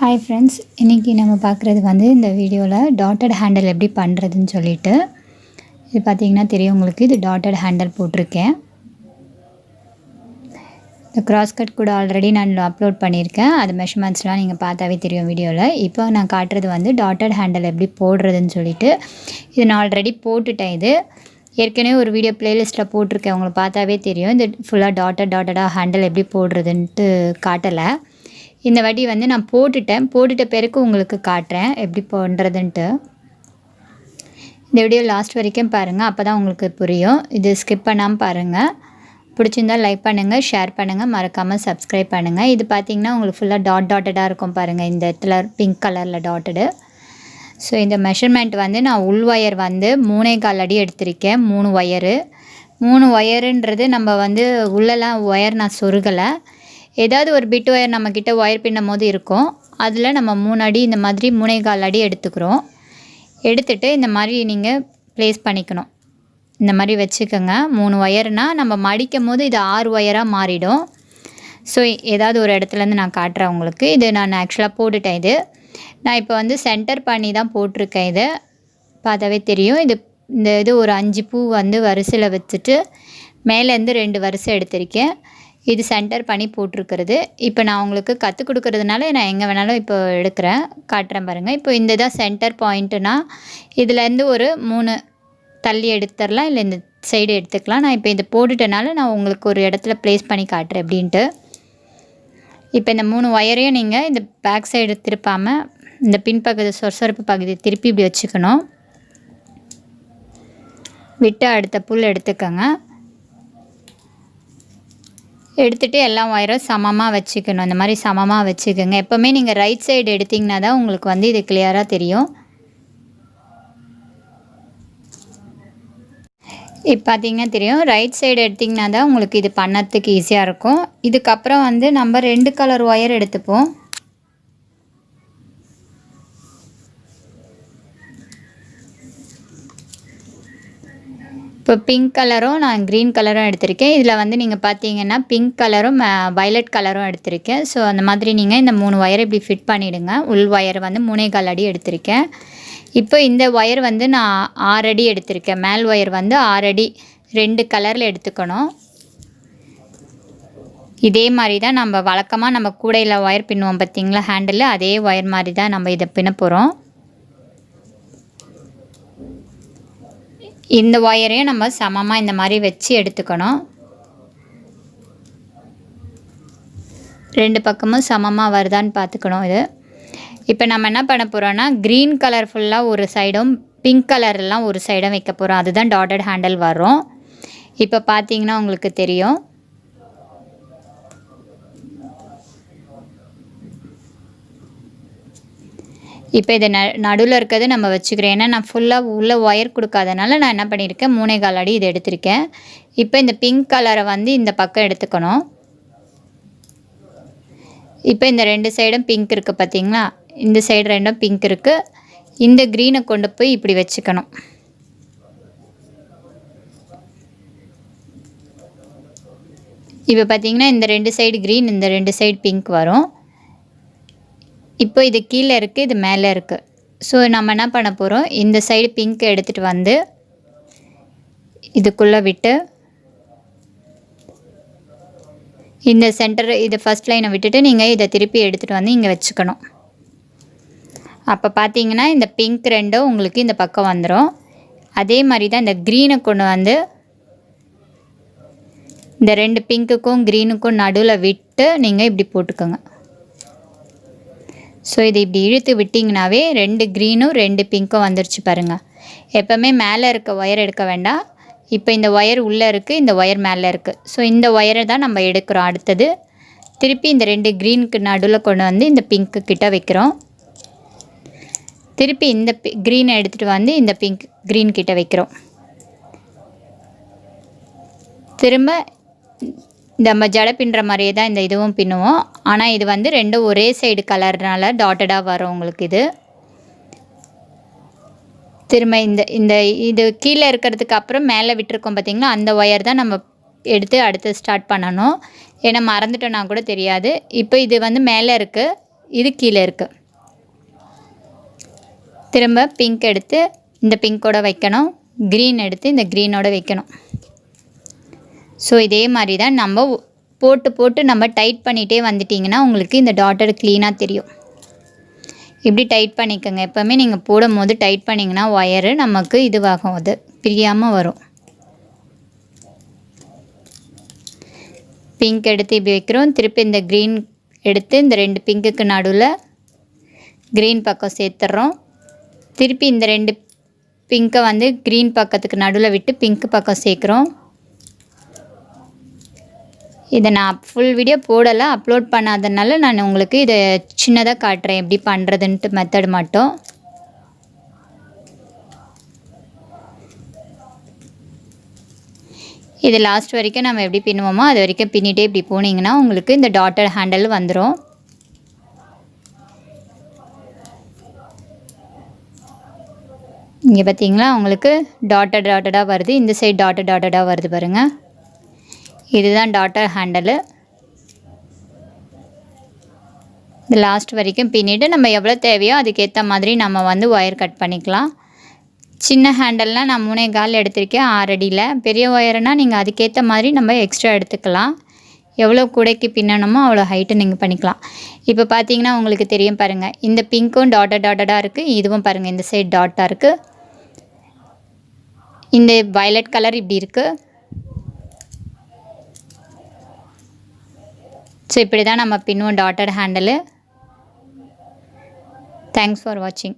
Hi friends, இன்னைக்கு நம்ம பார்க்குறது வந்து இந்த வீடியோவில் டாட்டட் ஹேண்டில் எப்படி பண்ணுறதுன்னு சொல்லிட்டு இது பார்த்தீங்கன்னா தெரியும் உங்களுக்கு. இது டாட்டட் ஹேண்டில் போட்டிருக்கேன். இந்த கிராஸ்கட் கூட ஆல்ரெடி நான் அப்லோட் பண்ணியிருக்கேன். அது மெஷர்மெண்ட்ஸ்லாம் நீங்கள் பார்த்தாவே தெரியும் வீடியோவில். இப்போ நான் காட்டுறது வந்து டாட்டட் ஹேண்டில் எப்படி போடுறதுன்னு சொல்லிட்டு. இது நான் ஆல்ரெடி போட்டுட்டேன். இது ஏற்கனவே ஒரு வீடியோ ப்ளேலிஸ்ட்டில் போட்டிருக்கேன், உங்களுக்கு பார்த்தாவே தெரியும். இது ஃபுல்லாக டாட்டடாக ஹேண்டில் எப்படி போடுறதுன்ட்டு காட்டலை. இந்த வாட்டி வந்து நான் போட்டுட்ட பிறகு உங்களுக்கு காட்டுறேன் எப்படி பண்ணுறதுன்ட்டு. இந்த வீடியோ லாஸ்ட் வரைக்கும் பாருங்கள், அப்போ தான் உங்களுக்கு புரியும். இது ஸ்கிப் பண்ணாமல் பாருங்கள். பிடிச்சிருந்தால் லைக் பண்ணுங்கள், ஷேர் பண்ணுங்கள், மறக்காமல் சப்ஸ்கிரைப் பண்ணுங்கள். இது பார்த்திங்கன்னா உங்களுக்கு ஃபுல்லாக டாட்டடாக இருக்கும் பாருங்கள். இந்த இடத்துல பிங்க் கலரில் டாட்டடு. ஸோ இந்த மெஷர்மெண்ட் வந்து நான் உள் ஒயர் வந்து 3.25 அடி எடுத்திருக்கேன். 3 ஒயருன்றது நம்ம வந்து உள்ளெல்லாம் ஒயர் நான் சொருகலை. ஏதாவது ஒரு பிட் ஒயர் நம்மக்கிட்ட ஒயர் பின்னும் போது இருக்கும், அதில் நம்ம 3 அடி இந்த மாதிரி 3.25 அடி எடுத்துக்கிறோம். எடுத்துகிட்டு இந்த மாதிரி நீங்கள் ப்ளேஸ் பண்ணிக்கணும். இந்த மாதிரி வச்சுக்கோங்க. 3 ஒயர்னால் நம்ம மடிக்கும் போது இது 6 ஒயராக மாறிடும். ஸோ ஏதாவது ஒரு இடத்துலேருந்து நான் காட்டுறேன் உங்களுக்கு. இது நான் ஆக்சுவலாக போட்டுட்டேன். இது நான் இப்போ வந்து சென்டர் பண்ணி தான் போட்டிருக்கேன். இதை பார்த்தாவே தெரியும். இது ஒரு 5 பூ வந்து வரிசையில் வச்சுட்டு மேலேருந்து 2 வரிசை எடுத்திருக்கேன். இது சென்டர் பண்ணி போட்டிருக்கிறது. இப்போ நான் உங்களுக்கு கற்றுக் கொடுக்குறதுனால நான் எங்கே வேணாலும் இப்போ காட்டுறேன் பாருங்கள். இப்போ இந்த தான் சென்டர் பாயிண்ட்டுனா இதுலேருந்து ஒரு 3 தள்ளி எடுத்துடலாம், இல்லை இந்த சைடு எடுத்துக்கலாம். நான் இப்போ இதை போட்டுட்டனால நான் உங்களுக்கு ஒரு இடத்துல ப்ளேஸ் பண்ணி காட்டுறேன் அப்படின்ட்டு. இப்போ இந்த 3 ஒயரையும் நீங்கள் இந்த பேக் சைடு திருப்பாமல் இந்த பின்பகுதி சொரசொரப்பு பகுதி திருப்பி இப்படி வச்சுக்கணும். விட்டு அடுத்த புல் எடுத்துக்கோங்க. எடுத்துகிட்டு எல்லா ஒயரும் சமமாக வச்சுக்கணும். இந்த மாதிரி சமமாக வச்சுக்கோங்க. எப்போவுமே நீங்கள் ரைட் சைடு எடுத்திங்கன்னா தான் உங்களுக்கு வந்து இது கிளியராக தெரியும். இப்போ பார்த்தீங்கன்னா தெரியும், ரைட் சைடு எடுத்திங்கன்னா தான் உங்களுக்கு இது பண்ணறதுக்கு ஈஸியாக இருக்கும். இதுக்கப்புறம் வந்து நம்ம 2 கலர் ஒயர் எடுத்துப்போம். இப்போ பிங்க் கலரும் நான் க்ரீன் கலரும் எடுத்திருக்கேன். இதில் வந்து நீங்கள் பார்த்தீங்கன்னா பிங்க் கலரும் வயலட் கலரும் எடுத்திருக்கேன். ஸோ அந்த மாதிரி நீங்கள் இந்த 3 ஒயரை இப்படி ஃபிட் பண்ணிவிடுங்க. உள் ஒயர் வந்து 3.25 அடி எடுத்திருக்கேன். இப்போ இந்த ஒயர் வந்து நான் 6 அடி எடுத்திருக்கேன். மேல் ஒயர் வந்து 6 அடி 2 கலரில் எடுத்துக்கணும். இதே மாதிரி தான் நம்ம வழக்கமாக நம்ம கூடையில் ஒயர் பின்னுவோம் பார்த்திங்களா, ஹேண்டில், அதே ஒயர் மாதிரி தான் நம்ம இதை பின்ன போகிறோம். இந்த ஒயரையும் நம்ம சமமாக இந்த மாதிரி வச்சு எடுத்துக்கணும். 2 பக்கமும் சமமாக வருதான்னு பார்த்துக்கணும். இது இப்போ நம்ம என்ன பண்ண போகிறோன்னா, க்ரீன் கலர் ஃபுல்லாக ஒரு சைடும் பிங்க் கலர்லாம் ஒரு சைடும் வைக்க போகிறோம். அதுதான் டாட்டட் ஹேண்டில் வரும். இப்போ பார்த்தீங்கன்னா உங்களுக்கு தெரியும். இப்போ இதை நடுவில் இருக்கிறது நம்ம வச்சுக்கிறேன். ஏன்னா நான் ஃபுல்லாக உள்ள ஒயர் கொடுக்காதனால நான் என்ன பண்ணியிருக்கேன், 3.25 அடி இது எடுத்திருக்கேன். இப்போ இந்த பிங்க் கலரை வந்து இந்த பக்கம் எடுத்துக்கணும். இப்போ இந்த 2 சைடும் பிங்க் இருக்குது பார்த்தீங்களா, இந்த சைடு 2ம் பிங்க் இருக்குது. இந்த க்ரீனை கொண்டு போய் இப்படி வச்சுக்கணும். இப்போ பார்த்தீங்கன்னா இந்த 2 சைடு க்ரீன், இந்த 2 சைடு பிங்க் வரும். இப்போ இது கீழே இருக்குது, இது மேலே இருக்குது. ஸோ நம்ம என்ன பண்ண போகிறோம், இந்த சைடு பிங்க் எடுத்துகிட்டு வந்து இதுக்குள்ளே விட்டு இந்த சென்டர் இது ஃபஸ்ட் லைனை விட்டுட்டு நீங்கள் இதை திருப்பி எடுத்துகிட்டு வந்து இங்கே வச்சுக்கணும். அப்போ பார்த்தீங்கன்னா இந்த பிங்க் 2ம் உங்களுக்கு இந்த பக்கம் வந்துடும். அதே மாதிரி தான் இந்த க்ரீனை கொண்டு வந்து இந்த 2 பிங்க்குக்கும் க்ரீனுக்கும் நடுவில் விட்டு நீங்கள் இப்படி போட்டுக்கோங்க. ஸோ இது இப்படி இழுத்து விட்டிங்கனாவே 2 க்ரீனும் 2 பிங்க்கும் வந்துருச்சு பாருங்கள். எப்போவுமே மேலே இருக்க ஒயர் எடுக்க வேண்டாம். இப்போ இந்த ஒயர் உள்ளே இருக்குது, இந்த ஒயர் மேலே இருக்குது. ஸோ இந்த ஒயரை தான் நம்ம எடுக்கிறோம். அடுத்தது திருப்பி இந்த 2 க்ரீனுக்கு நடுவில் கொண்டு வந்து இந்த பிங்க்கு கிட்ட வைக்கிறோம். திருப்பி இந்த க்ரீனை எடுத்துகிட்டு வந்து இந்த க்ரீன் கிட்ட வைக்கிறோம். திரும்ப நம்ம ஜடை பின்னுற மாதிரியே தான் இந்த இதுவும் பின்னுவோம். ஆனால் இது வந்து 2 ஒரே சைடு கலர்னால டாட்டடாக வரும் உங்களுக்கு. இது திரும்ப இது கீழே இருக்கிறதுக்கு அப்புறம் மேலே விட்டுருக்கோம் பார்த்திங்களா, அந்த ஒயர் தான் நம்ம எடுத்து அடுத்து ஸ்டார்ட் பண்ணணும். ஏன்னா மறந்துட்டோன்னா கூட தெரியாது. இப்போ இது வந்து மேலே இருக்குது, இது கீழே இருக்குது. திரும்ப பிங்க் எடுத்து இந்த பிங்கோட வைக்கணும், க்ரீன் எடுத்து இந்த க்ரீனோட வைக்கணும். ஸோ இதே மாதிரி தான் நம்ம போட்டு போட்டு நம்ம டைட் பண்ணிகிட்டே வந்துட்டிங்கன்னா உங்களுக்கு இந்த டாட்டர் க்ளீனாக தெரியும். இப்படி டைட் பண்ணிக்கோங்க. எப்போவுமே நீங்கள் போடும் போது டைட் பண்ணிங்கன்னா ஒயரு நமக்கு இதுவாகும், அது பிரியாமல் வரும். பிங்க் எடுத்து இப்படி வைக்கிறோம். திருப்பி இந்த க்ரீன் எடுத்து இந்த 2 பிங்க்குக்கு நடுவில் க்ரீன் பக்கம் சேர்த்துட்றோம். திருப்பி இந்த 2 பிங்க்கை வந்து க்ரீன் பக்கத்துக்கு நடுவில் விட்டு பிங்க் பக்கம் சேர்க்குறோம். இதை நான் ஃபுல் வீடியோ போடலை, அப்லோட் பண்ணாதனால நான் உங்களுக்கு இதை சின்னதாக காட்டுறேன் எப்படி பண்ணுறதுன்ட்டு மெத்தட் மட்டும். இது லாஸ்ட் வரைக்கும் நம்ம எப்படி பின்னுவோமோ அது வரைக்கும் பின்னிட்டே இப்படி போனீங்கன்னா உங்களுக்கு இந்த டாட்டர் ஹேண்டில் வந்துடும். இங்கே பார்த்தீங்களா உங்களுக்கு டாட்டர் டாட்டடாக வருது, இந்த சைடு டாட்டர் டாட்டடாக வருது பாருங்கள். இதுதான் டாட்டர் ஹேண்டலு. இந்த லாஸ்ட் வரைக்கும் பின்னிட்டு நம்ம எவ்வளோ தேவையோ அதுக்கேற்ற மாதிரி நம்ம வந்து ஒயர் கட் பண்ணிக்கலாம். சின்ன ஹேண்டல்னால் நான் 3.25 எடுத்திருக்கேன் 6 அடியில். பெரிய ஒயர்னால் நீங்கள் அதுக்கேற்ற மாதிரி நம்ம எக்ஸ்ட்ரா எடுத்துக்கலாம். எவ்வளோ கூடைக்கு பின்னணுமோ அவ்வளோ ஹைட்டு நீங்கள் பண்ணிக்கலாம். இப்போ பார்த்தீங்கன்னா உங்களுக்கு தெரியும் பாருங்கள், இந்த பிங்க்கும் டாட்டர் டாட்டடாக இருக்குது, இதுவும் பாருங்கள் இந்த சைடு டாட்டாக இருக்குது. இந்த வயலட் கலர் இப்படி இருக்குது. ஸோ இப்படி தான் நம்ம பின்னுவோம் டாட்டர் ஹேண்டலு. தேங்க்ஸ் ஃபார் வாட்சிங்.